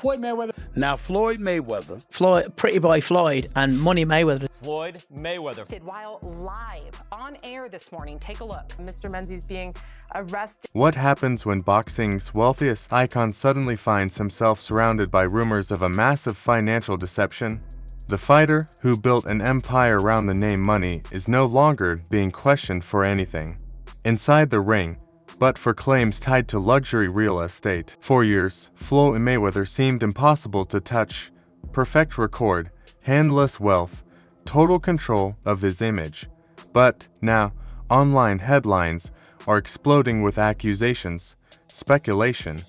Floyd Mayweather. Now, Floyd Mayweather. Floyd, Pretty Boy Floyd and Money Mayweather. Floyd Mayweather. While live on air this morning, take a look. Mr. Menzies being arrested. What happens when boxing's wealthiest icon suddenly finds himself surrounded by rumors of a massive financial deception? The fighter, who built an empire around the name Money, is no longer being questioned for anything inside the ring, but for claims tied to luxury real estate. For years, Floyd Mayweather seemed impossible to touch, perfect record, handless wealth, total control of his image. But now, online headlines are exploding with accusations, speculation,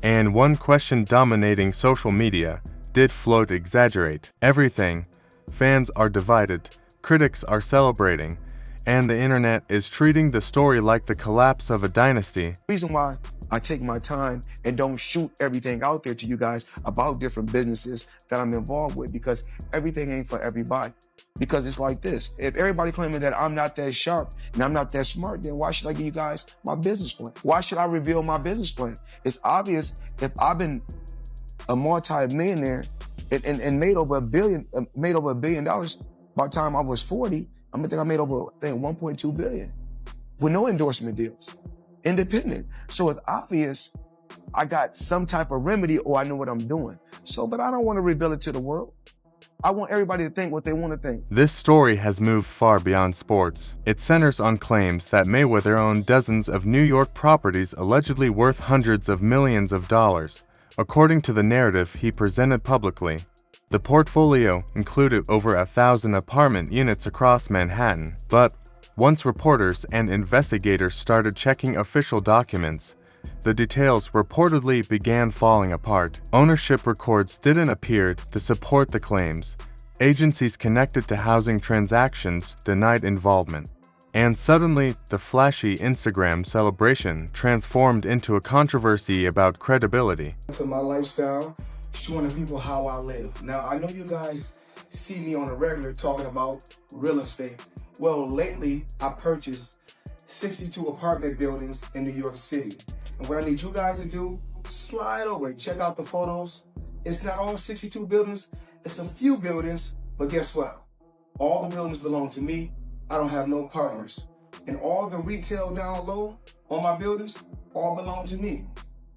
and one question dominating social media: did Floyd exaggerate everything? Fans are divided, critics are celebrating, and the internet is treating the story like the collapse of a dynasty. The reason why I take my time and don't shoot everything out there to you guys about different businesses that I'm involved with, because everything ain't for everybody. Because it's like this: if everybody claiming that I'm not that sharp and I'm not that smart, then why should I give you guys my business plan? Why should I reveal my business plan? It's obvious. If I've been a multi-millionaire and made over $1 billion by the time I was 40, I think I made over, I think, 1.2 billion with no endorsement deals, independent. So it's obvious I got some type of remedy, or I know what I'm doing. So, but I don't want to reveal it to the world. I want everybody to think what they want to think. This story has moved far beyond sports. It centers on claims that Mayweather owned dozens of New York properties allegedly worth hundreds of millions of dollars. According to the narrative he presented publicly, the portfolio included over 1,000 apartment units across Manhattan. But once reporters and investigators started checking official documents, the details reportedly began falling apart. Ownership records didn't appear to support the claims. Agencies connected to housing transactions denied involvement. And suddenly, the flashy Instagram celebration transformed into a controversy about credibility. To my lifestyle, showing the people how I live. Now, I know you guys see me on a regular talking about real estate. Well, lately, I purchased 62 apartment buildings in New York City. And what I need you guys to do, slide over and check out the photos. It's not all 62 buildings, it's a few buildings, but guess what? All the buildings belong to me. I don't have no partners. And all the retail down low on my buildings all belong to me.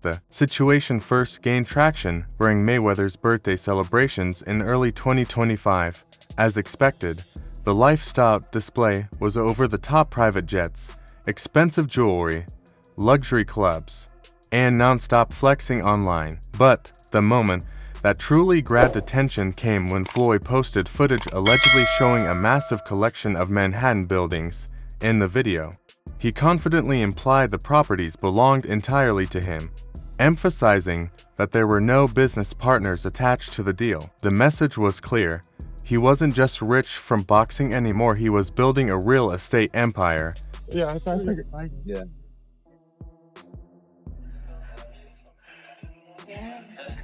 The situation first gained traction during Mayweather's birthday celebrations in early 2025. As expected, the lifestyle display was over-the-top private jets, expensive jewelry, luxury clubs, and non-stop flexing online. But the moment that truly grabbed attention came when Floyd posted footage allegedly showing a massive collection of Manhattan buildings. In the video, he confidently implied the properties belonged entirely to him, emphasizing that there were no business partners attached to the deal. The message was clear: he wasn't just rich from boxing anymore, he was building a real estate empire. Yeah, I figured. Yeah.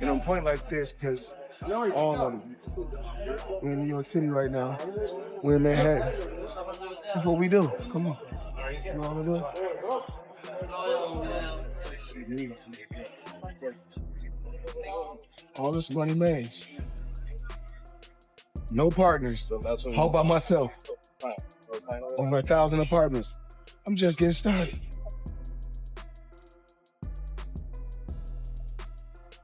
And I'm pointing like this because all of them. We're in New York City right now. We're in Manhattan. That's what we do. Come on. You want to do it? All this money made. No partners. How about myself? Over 1,000 apartments. I'm just getting started.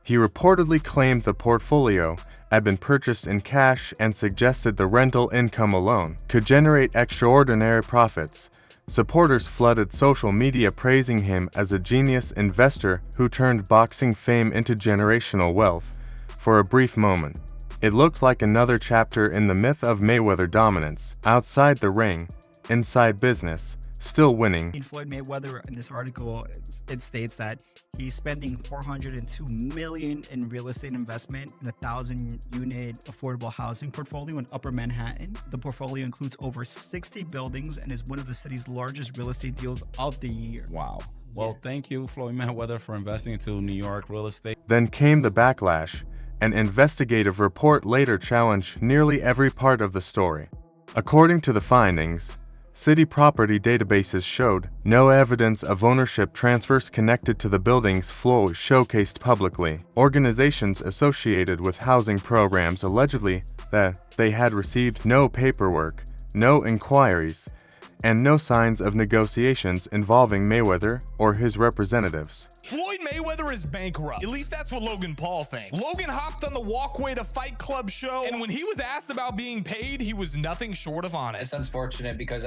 He reportedly claimed the portfolio had been purchased in cash and suggested the rental income alone could generate extraordinary profits. Supporters flooded social media praising him as a genius investor who turned boxing fame into generational wealth. For a brief moment, it looked like another chapter in the myth of Mayweather dominance. Outside the ring, inside business, still winning. Floyd Mayweather, in this article, it states that he's spending $402 million in real estate investment in a 1,000-unit affordable housing portfolio in Upper Manhattan. The portfolio includes over 60 buildings and is one of the city's largest real estate deals of the year. Wow. Well, thank you, Floyd Mayweather, for investing into New York real estate. Then came the backlash. An investigative report later challenged nearly every part of the story. According to the findings, City property databases showed no evidence of ownership transfers connected to the buildings Floyd showcased publicly. Organizations associated with housing programs allegedly that they had received no paperwork, no inquiries, and no signs of negotiations involving Mayweather or his representatives. Floyd Mayweather is bankrupt. At least that's what Logan Paul thinks. Logan hopped on the walkway to Fight Club show, and when he was asked about being paid, he was nothing short of honest. It's unfortunate because,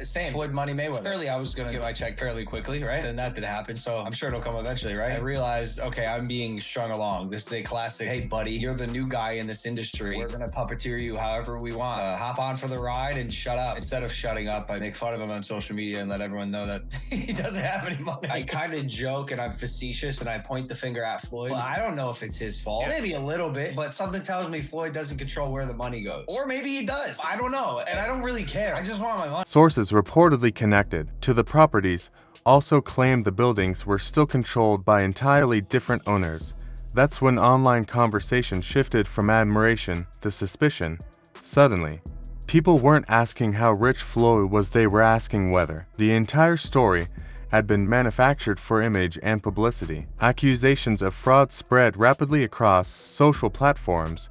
same Floyd Money Mayweather. Early, I was going to get my check fairly quickly, right? And that didn't happen, so I'm sure it'll come eventually, right? I realized, okay, I'm being strung along. This is a classic, hey, buddy, you're the new guy in this industry. We're going to puppeteer you however we want. Hop on for the ride and shut up. Instead of shutting up, I make fun of him on social media and let everyone know that he doesn't have any money. I kind of joke and I'm facetious and I point the finger at Floyd. Well, I don't know if it's his fault. Maybe a little bit, but something tells me Floyd doesn't control where the money goes. Or maybe he does. I don't know, and I don't really care. I just want my money. Sources reportedly connected to the properties also claimed the buildings were still controlled by entirely different owners. That's when online conversation shifted from admiration to suspicion. Suddenly, people weren't asking how rich Floyd was, they were asking whether the entire story had been manufactured for image and publicity. Accusations of fraud spread rapidly across social platforms,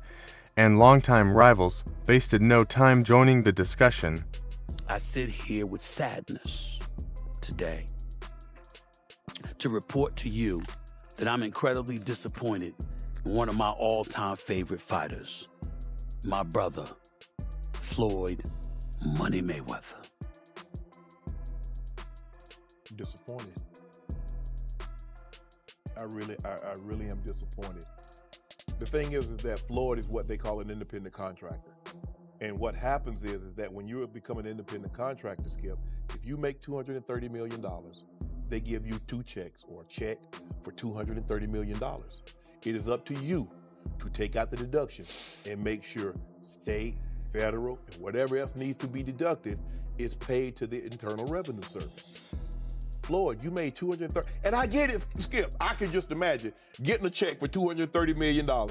and longtime rivals wasted no time joining the discussion. I sit here with sadness today to report to you that I'm incredibly disappointed in one of my all-time favorite fighters, my brother, Floyd Money Mayweather. Disappointed. I really am disappointed. The thing is that Floyd is what they call an independent contractor. And what happens is that when you become an independent contractor, Skip, if you make $230 million, they give you two checks or a check for $230 million. It is up to you to take out the deduction and make sure state, federal, and whatever else needs to be deducted is paid to the Internal Revenue Service. Floyd, you made $230, and I get it, Skip. I can just imagine getting a check for $230 million. Like,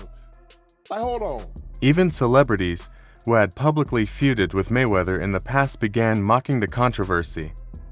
hold on. Even celebrities who had publicly feuded with Mayweather in the past began mocking the controversy.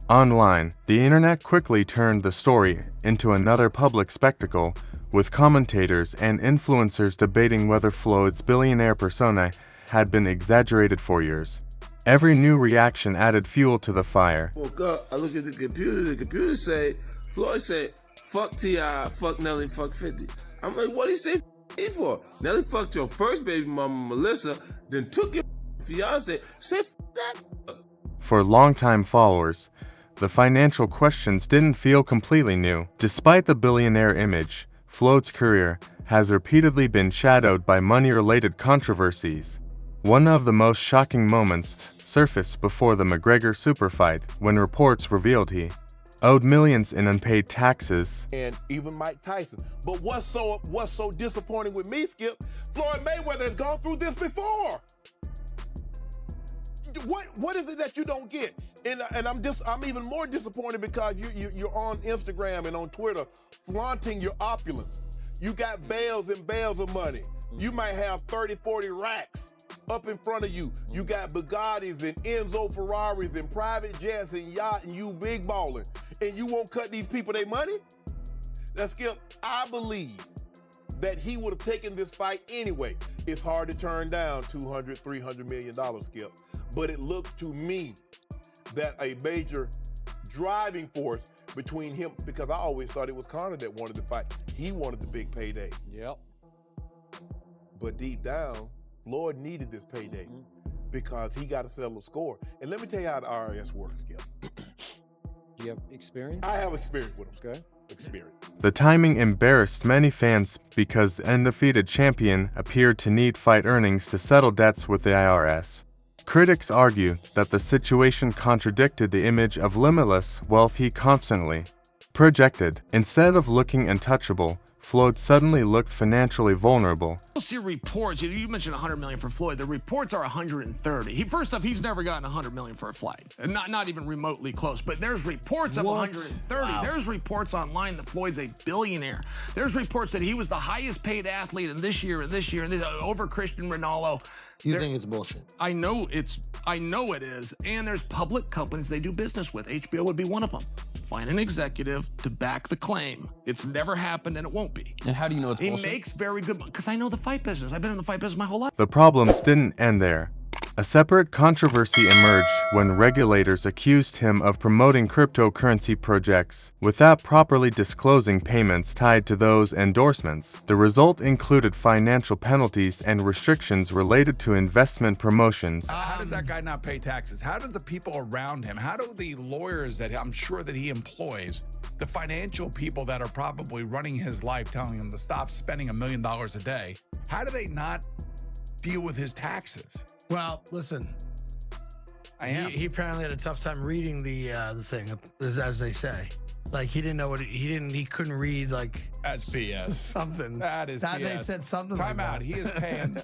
Online, the internet quickly turned the story into another public spectacle, with commentators and influencers debating whether Floyd's billionaire persona had been exaggerated for years. Every new reaction added fuel to the fire. Woke up, I look at the computer say, Floyd said, fuck T.I., fuck Nelly, fuck 50. I'm like, what did he say f for? Nelly fucked your first baby mama, Melissa, then took your fiance, say f that. For longtime followers, the financial questions didn't feel completely new. Despite the billionaire image, Floyd's career has repeatedly been shadowed by money-related controversies. One of the most shocking moments surfaced before the McGregor super fight when reports revealed he owed millions in unpaid taxes. And even Mike Tyson. But what's so disappointing with me, Skip, Floyd Mayweather has gone through this before. What is it that you don't get? And I'm even more disappointed because you're on Instagram and on Twitter flaunting your opulence. You got bales and bales of money. You might have 30, 40 racks up in front of you. You got Bugattis and Enzo Ferraris and private jets and yacht, and you big balling. And you won't cut these people their money? Now, Skip, I believe that he would have taken this fight anyway. It's hard to turn down $200, $300 million, Skip. But it looks to me that a major driving force between him, because I always thought it was Conor that wanted to fight. He wanted the big payday. Yep. But deep down, Floyd needed this payday because he got to settle a score. And let me tell you how the IRS works, Skip. Do you have experience? I have experience with him. Okay. Experience. The timing embarrassed many fans because the undefeated champion appeared to need fight earnings to settle debts with the IRS. Critics argue that the situation contradicted the image of limitless wealth he constantly projected. Instead of looking untouchable, Floyd suddenly looked financially vulnerable. You'll see reports. You mentioned 100 million for Floyd. The reports are 130. First off, he's never gotten 100 million for a fight, not even remotely close. But there's reports of 130. Wow. There's reports online that Floyd's a billionaire. There's reports that he was the highest paid athlete in this year and this year and this, over Cristiano Ronaldo. You think it's bullshit? I know it is. And there's public companies they do business with. HBO would be one of them. Find an executive to back the claim. It's never happened and it won't be. And how do you know it's bullshit? He makes very good money because I know the fight business. I've been in the fight business my whole life. The problems didn't end there. A separate controversy emerged when regulators accused him of promoting cryptocurrency projects without properly disclosing payments tied to those endorsements. The result included financial penalties and restrictions related to investment promotions. How does that guy not pay taxes? How does the people around him, how do the lawyers that I'm sure that he employs, the financial people that are probably running his life telling him to stop spending $1 million a day, how do they not deal with his taxes? Well, listen. He apparently had a tough time reading the thing, as they say. Like he didn't know what he couldn't read like that's BS. Something. That is BS. They said something. Time like out. That. He is paying.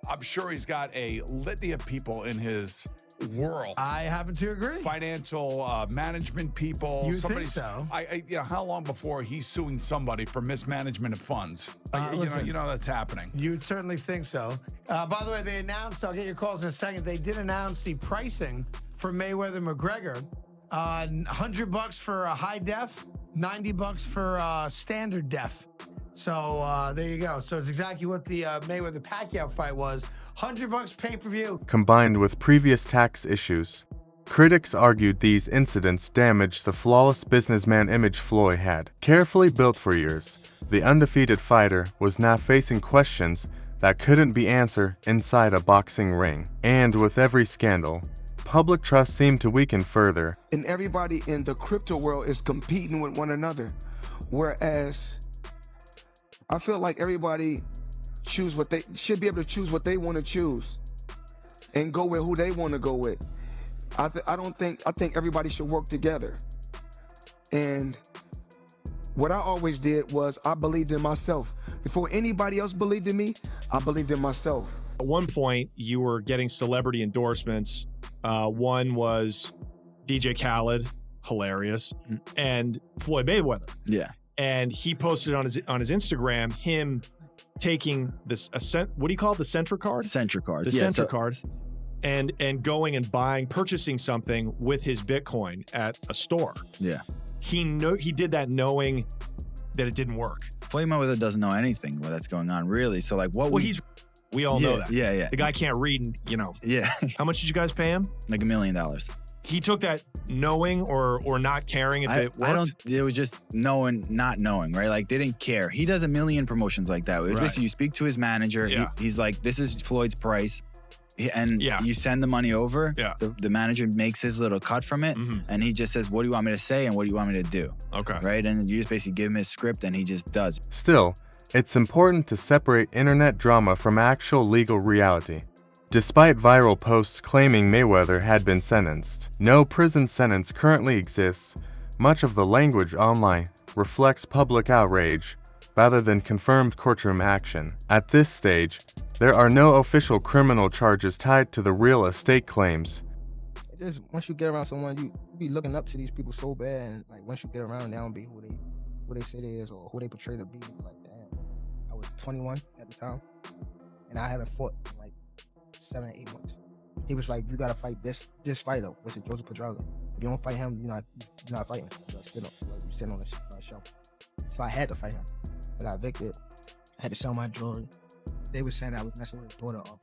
I'm sure he's got a litany of people in his world. I happen to agree. Financial management people. You think so? How long before he's suing somebody for mismanagement of funds? You know that's happening. You'd certainly think so. By the way, they announced. I'll get your calls in a second. They did announce the pricing for Mayweather McGregor. $100 for a high def, $90 for standard def. So there you go. So it's exactly what the Mayweather Pacquiao fight was. $100 pay-per-view. Combined with previous tax issues, critics argued these incidents damaged the flawless businessman image Floyd had. Carefully built for years, the undefeated fighter was now facing questions that couldn't be answered inside a boxing ring. And with every scandal, public trust seemed to weaken further. And everybody in the crypto world is competing with one another. Whereas I feel like everybody should be able to choose what they want to choose and go with who they want to go with. I think everybody should work together. And what I always did was I believed in myself. Before anybody else believed in me, I believed in myself. At one point, you were getting celebrity endorsements. One was DJ Khaled, hilarious, and Floyd Mayweather. Yeah. And he posted on his Instagram him taking this what do you call it? The Centra card? Centra card. The Centra cards. And going and purchasing something with his Bitcoin at a store. Yeah. He did that knowing that it didn't work. Floyd Mayweather doesn't know anything that's going on, really. So like what we all know that. Yeah. The guy can't read, and Yeah. How much did you guys pay him? Like $1 million. He took that knowing or not caring if it worked? It was just knowing, not knowing, right? Like they didn't care. He does a million promotions like that. It was basically you speak to his manager. Yeah. He's like, this is Floyd's price. And you send the money over. Yeah. The manager makes his little cut from it. And he just says, what do you want me to say? And what do you want me to do? Okay. Right? And you just basically give him his script and he just does. Still, it's important to separate internet drama from actual legal reality. Despite viral posts claiming Mayweather had been sentenced, no prison sentence currently exists. Much of the language online reflects public outrage rather than confirmed courtroom action. At this stage, there are no official criminal charges tied to the real estate claims. Just once you get around someone, you be looking up to these people so bad, and like once you get around, they don't be who they say they is or who they portray to be. Like, damn, I was 21 at the time, and I haven't fought in like 7 or 8 months. He was like, you gotta fight this fighter, which is Joseph Pedraza. If you don't fight him, you're not fighting. You sit on the shelf. So I had to fight him. I got evicted. I had to sell my jewelry. They were saying I was messing with his daughter off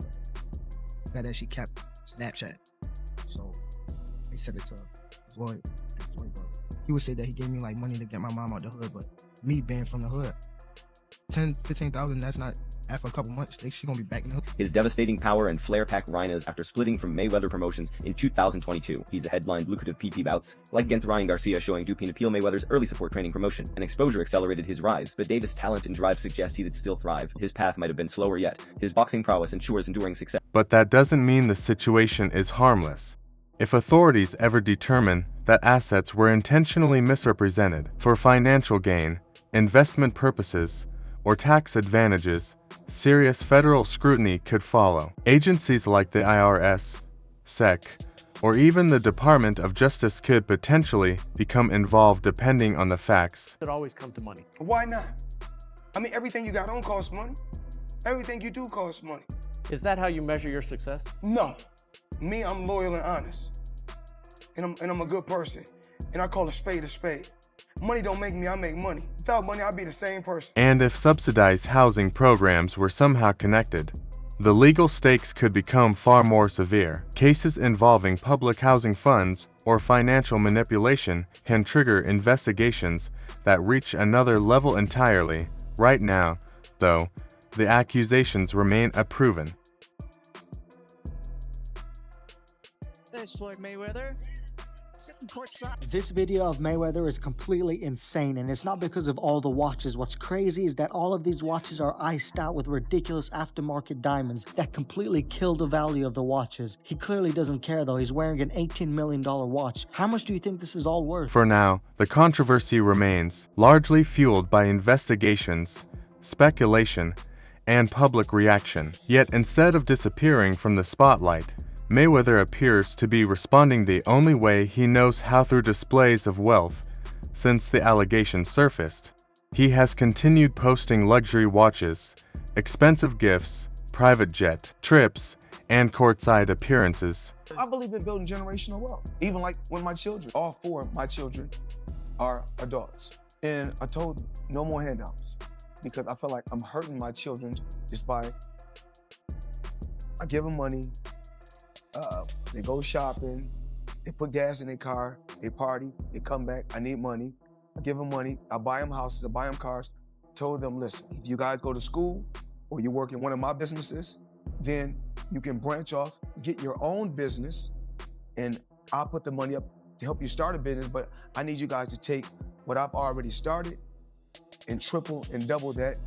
the fact that she kept Snapchat. So they said it to Floyd and Floyd brother. He would say that he gave me like money to get my mom out the hood, but me being from the hood, 10, 15,000, that's not, after a couple months, she gonna be back in the hood. His devastating power and flair pack Rhinos after splitting from Mayweather Promotions in 2022. He's headlined lucrative PP bouts, like against Ryan Garcia showing Dupin appeal Mayweather's early support training promotion. And exposure accelerated his rise, but Davis' talent and drive suggest he'd still thrive. His path might have been slower yet. His boxing prowess ensures enduring success. But that doesn't mean the situation is harmless. If authorities ever determine that assets were intentionally misrepresented for financial gain, investment purposes, or tax advantages, serious federal scrutiny could follow. Agencies like the IRS, SEC, or even the Department of Justice could potentially become involved depending on the facts. It always come to money. Why not? I mean, everything you got on costs money. Everything you do costs money. Is that how you measure your success? No. Me, I'm loyal and honest. And I'm a good person. And I call a spade a spade. Money don't make me, I make money. Without money, I'd be the same person. And if subsidized housing programs were somehow connected, the legal stakes could become far more severe. Cases involving public housing funds or financial manipulation can trigger investigations that reach another level entirely. Right now, though, the accusations remain unproven. There's Floyd Mayweather. Sitting courtside. This video of Mayweather is completely insane, and it's not because of all the watches. What's crazy is that all of these watches are iced out with ridiculous aftermarket diamonds that completely kill the value of the watches. He clearly doesn't care though. He's wearing an $18 million watch. How much do you think this is all worth? For now, the controversy remains, largely fueled by investigations, speculation, and public reaction. Yet instead of disappearing from the spotlight, Mayweather appears to be responding the only way he knows how, through displays of wealth. Since the allegations surfaced, he has continued posting luxury watches, expensive gifts, private jet trips, and courtside appearances. I believe in building generational wealth. Even like when my children, all four of my children are adults. And I told them, no more handouts, because I feel like I'm hurting my children just by, I give them money, they go shopping, they put gas in their car, they party, they come back, I need money. I give them money, I buy them houses, I buy them cars. Told them, listen, if you guys go to school or you work in one of my businesses, then you can branch off, get your own business, and I'll put the money up to help you start a business, but I need you guys to take what I've already started and triple and double that,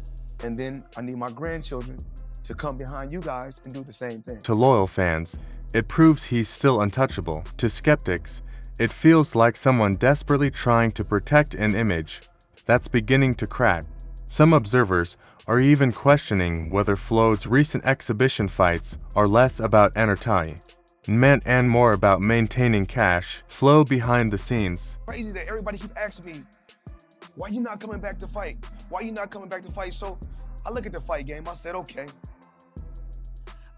and then I need my grandchildren to come behind you guys and do the same thing. To loyal fans, it proves he's still untouchable. To skeptics, it feels like someone desperately trying to protect an image that's beginning to crack. Some observers are even questioning whether Floyd's recent exhibition fights are less about entertainment and more about maintaining cash flow behind the scenes. Crazy that everybody keep asking me, why you not coming back to fight? Why you not coming back to fight? So I look at the fight game, I said, okay.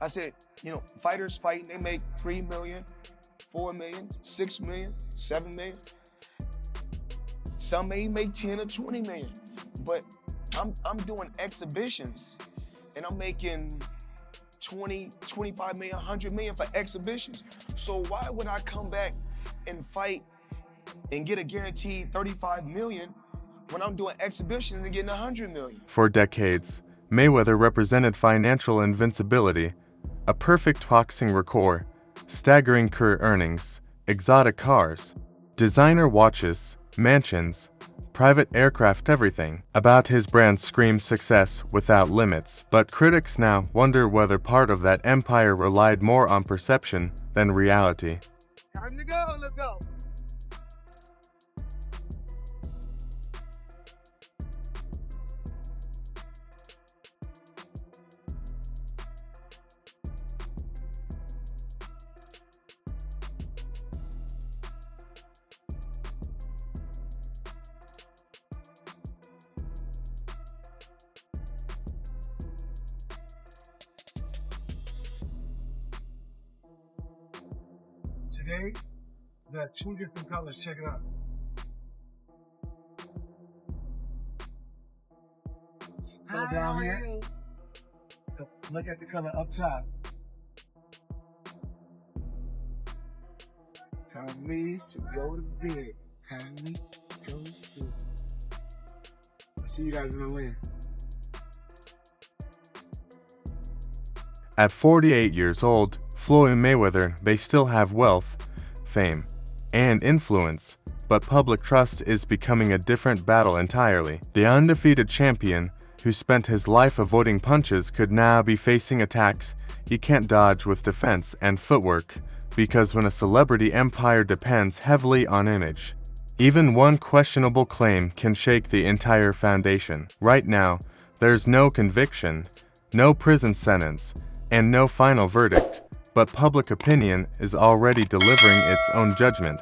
I said, you know, fighters fighting, they make 3 million, 4 million, 6 million, 7 million. Some may make 10 or 20 million, but I'm doing exhibitions and I'm making 20, 25 million, 100 million for exhibitions. So why would I come back and fight and get a guaranteed 35 million when I'm doing exhibitions and getting 100 million? For decades, Mayweather represented financial invincibility, a perfect boxing record, staggering career earnings, exotic cars, designer watches, mansions, private aircraft. Everything about his brand screamed success without limits. But critics now wonder whether part of that empire relied more on perception than reality. Time to go. Let's go. Today, we got 2 different colors. Check it out. Go down here. Look at the color up top. Time for me to go to bed. Time for me to go to bed. I'll see you guys in the land. At 48 years old, Floyd Mayweather may still have wealth, fame, and influence, but public trust is becoming a different battle entirely. The undefeated champion, who spent his life avoiding punches, could now be facing attacks he can't dodge with defense and footwork, because when a celebrity empire depends heavily on image, even one questionable claim can shake the entire foundation. Right now, There's no conviction, no prison sentence, and no final verdict, but public opinion is already delivering its own judgment.